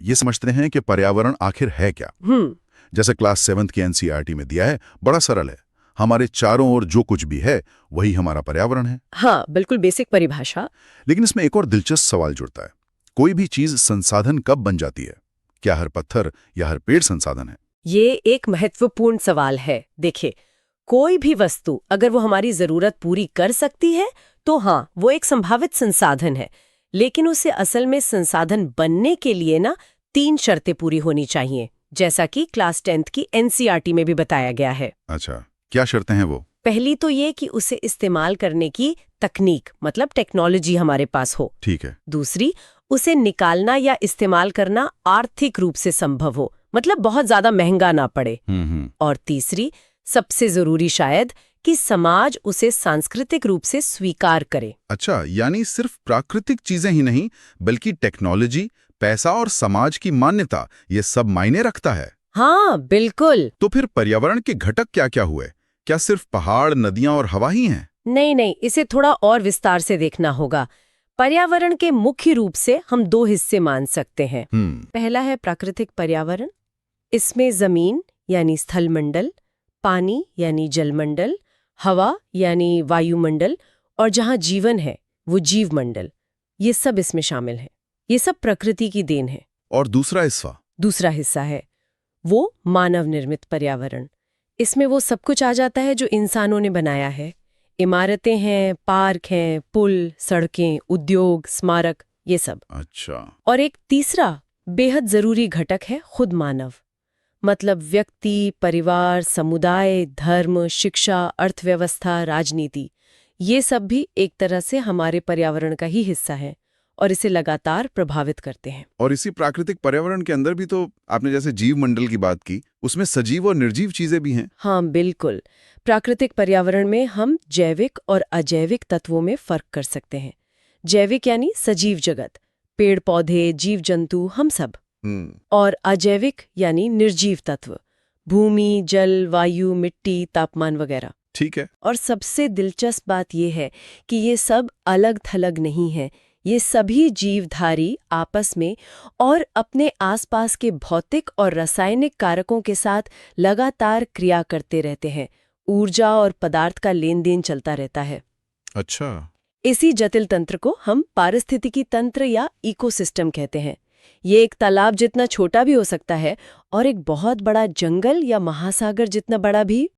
ये समझते हैं कि पर्यावरण आखिर है क्या। जैसे क्लास 7th की एनसीईआरटी में दिया है, बड़ा सरल है। हमारे चारों ओर जो कुछ भी है वही हमारा पर्यावरण है। हाँ, बिल्कुल बेसिक परिभाषा। लेकिन इसमें एक और दिलचस्प सवाल जुड़ता है। कोई भी चीज संसाधन कब बन जाती है? क्या हर पत्थर या हर पेड़ संसाधन है? ये एक महत्वपूर्ण सवाल है। देखिए, कोई भी वस्तु अगर वो हमारी जरूरत पूरी कर सकती है तो हाँ, वो एक संभावित संसाधन है। लेकिन उसे असल में संसाधन बनने के लिए ना 3 शर्तें पूरी होनी चाहिए, जैसा कि क्लास 10th की एनसीईआरटी में भी बताया गया है। अच्छा, क्या शर्तें हैं वो? पहली तो ये कि उसे इस्तेमाल करने की तकनीक मतलब टेक्नोलॉजी हमारे पास हो। ठीक है। दूसरी, उसे निकालना या इस्तेमाल करना आर्थिक रूप से संभव हो, मतलब बहुत ज्यादा महंगा ना पड़े। और तीसरी, सबसे जरूरी शायद, कि समाज उसे सांस्कृतिक रूप से स्वीकार करे। अच्छा, यानी सिर्फ प्राकृतिक चीजें ही नहीं, बल्कि टेक्नोलॉजी, पैसा और समाज की मान्यता, ये सब मायने रखता है। हाँ, बिल्कुल। तो फिर पर्यावरण के घटक क्या क्या हुए? क्या सिर्फ पहाड़, नदियां और हवा ही हैं? नहीं नहीं, इसे थोड़ा और विस्तार से देखना होगा। पर्यावरण के मुख्य रूप से हम 2 हिस्से मान सकते हैं। पहला है प्राकृतिक पर्यावरण। इसमें जमीन यानी स्थलमंडल, पानी यानी जलमंडल, हवा यानी वायुमंडल और जहाँ जीवन है वो जीवमंडल, ये सब इसमें शामिल है। ये सब प्रकृति की देन है। और दूसरा हिस्सा? दूसरा हिस्सा है वो मानव निर्मित पर्यावरण। इसमें वो सब कुछ आ जाता है जो इंसानों ने बनाया है। इमारतें हैं, पार्क हैं, पुल, सड़कें, उद्योग, स्मारक, ये सब। अच्छा। और एक तीसरा बेहद जरूरी घटक है खुद मानव, मतलब व्यक्ति, परिवार, समुदाय, धर्म, शिक्षा, अर्थव्यवस्था, राजनीति, ये सब भी एक तरह से हमारे पर्यावरण का ही हिस्सा है और इसे लगातार प्रभावित करते हैं। और इसी प्राकृतिक पर्यावरण के अंदर भी तो आपने जैसे जीव मंडल की बात की, उसमें सजीव और निर्जीव चीजें भी हैं। हाँ, बिल्कुल। प्राकृतिक पर्यावरण में हम जैविक और अजैविक तत्वों में फर्क कर सकते हैं। जैविक यानी सजीव जगत, पेड़ पौधे, जीव जंतु, हम सब। और अजैविक यानी निर्जीव तत्व, भूमि, जल, वायु, मिट्टी, तापमान वगैरह। ठीक है। और सबसे दिलचस्प बात यह है कि ये सब अलग थलग नहीं है। ये सभी जीवधारी आपस में और अपने आसपास के भौतिक और रासायनिक कारकों के साथ लगातार क्रिया करते रहते हैं। ऊर्जा और पदार्थ का लेन देन चलता रहता है। अच्छा। इसी जटिल तंत्र को हम पारिस्थितिकी तंत्र या इकोसिस्टम कहते हैं। ये एक तालाब जितना छोटा भी हो सकता है और एक बहुत बड़ा जंगल या महासागर जितना बड़ा भी